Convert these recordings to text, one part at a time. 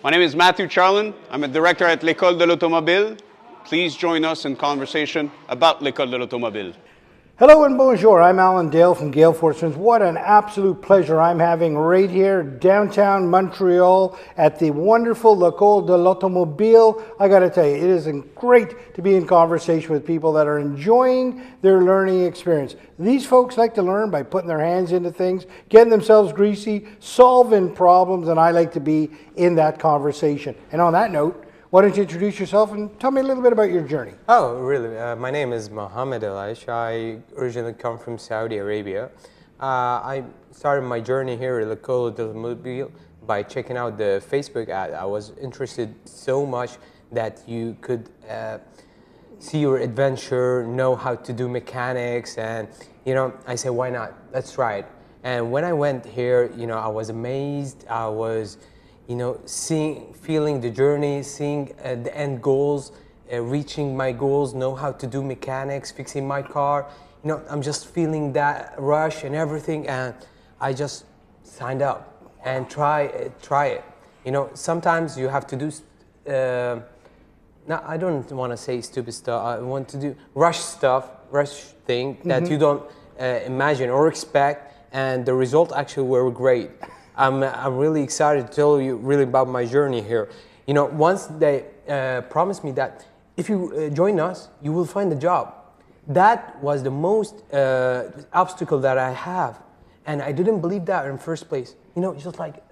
My name is Matthew Charlin. I'm a director at l'École de l'Automobile. Please join us in conversation about l'École de l'Automobile. Hello and bonjour, I'm Alan Dale from Gale Fortunes. What an absolute pleasure I'm having right here downtown Montreal at the wonderful l'École de l'Automobile. I got to tell you, it is great to be in conversation with people that are enjoying their learning experience. These folks like to learn by putting their hands into things, getting themselves greasy, solving problems, and I like to be in that conversation. And on that note, why don't you introduce yourself and tell me a little bit about your journey? Oh, really? My name is Mohamad Alaish. I originally come from Saudi Arabia. I started my journey here at l'École de l'Automobile by checking out the Facebook ad. I was interested so much that you could see your adventure, know how to do mechanics, and I said, why not? Let's try it. And when I went here, I was amazed. I was feeling the journey, seeing the end goals, reaching my goals, know how to do mechanics, fixing my car. I'm just feeling that rush and everything, and I just signed up and try it. Sometimes you have to do, I don't want to say stupid stuff. I want to do rush thing that you don't imagine or expect, and the result actually were great. I'm really excited to tell you really about my journey here. Once they promised me that if you join us, you will find a job. That was the most obstacle that I have. And I didn't believe that in the first place. Just like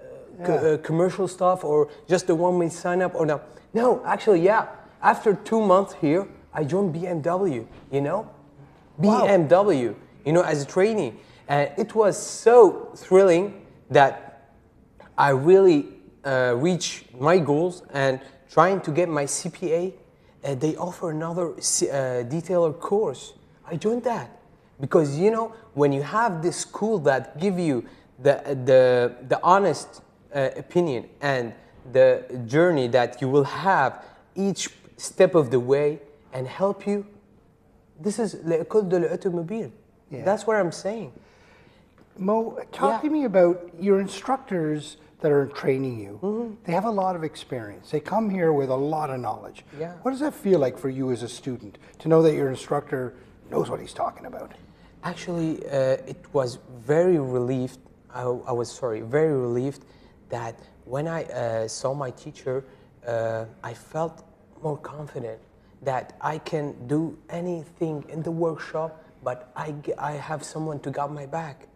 commercial stuff or just the one we sign up or no. No, actually, yeah. After 2 months here, I joined BMW, Wow. BMW, as a trainee. And it was so thrilling that I really reached my goals, and trying to get my CPA, they offer another detailer course. I joined that because when you have this school that give you the honest opinion and the journey that you will have each step of the way and help you, this is l'École de l'Automobile. Yeah. That's what I'm saying. Mo, talk to me about your instructors that are training you. Mm-hmm. They have a lot of experience. They come here with a lot of knowledge. Yeah. What does that feel like for you as a student to know that your instructor knows what he's talking about? Actually, it was very relieved. I was very relieved that when I saw my teacher, I felt more confident that I can do anything in the workshop, but I have someone to guide my back.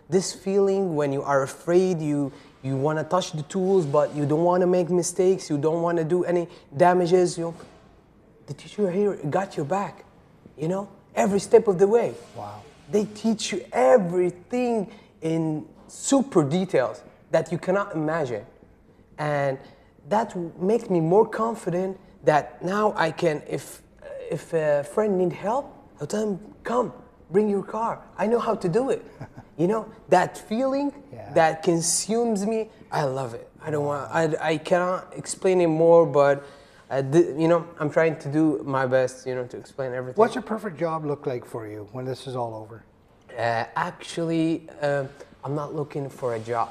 This feeling when you are afraid, you want to touch the tools, but you don't want to make mistakes, you don't want to do any damages. The teacher here got your back, every step of the way. Wow. They teach you everything in super details that you cannot imagine. And that makes me more confident that now I can, if a friend needs help, I'll tell him, come, bring your car. I know how to do it. That feeling that consumes me, I love it. I cannot explain it more, but I'm trying to do my best, to explain everything. What's a perfect job look like for you when this is all over? Actually, I'm not looking for a job.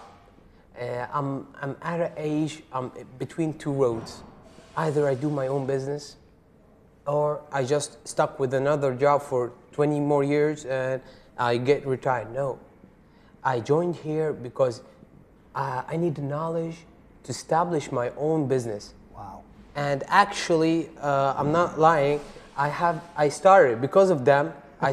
I'm at an age, I'm between two roads. Either I do my own business, or I just stuck with another job for 20 more years and I get retired. No. I joined here because I need the knowledge to establish my own business. Wow. And actually, I'm not lying, I started, because of them, I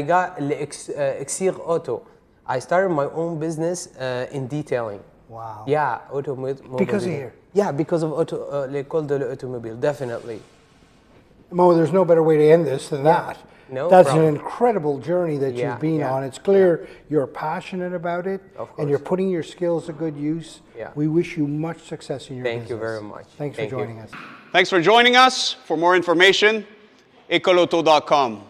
got Exir Auto. I started my own business in detailing. Wow. Yeah, Automotive. Because of here? Yeah, because of l'École de l'Automobile, definitely. Mo, there's no better way to end this than that. No That's problem. an incredible journey that you've been on. It's clear you're passionate about it, and you're putting your skills to good use. Yeah. We wish you much success in your business. Thank you very much. Thanks for joining us. Thanks for joining us. For more information, ecolauto.com.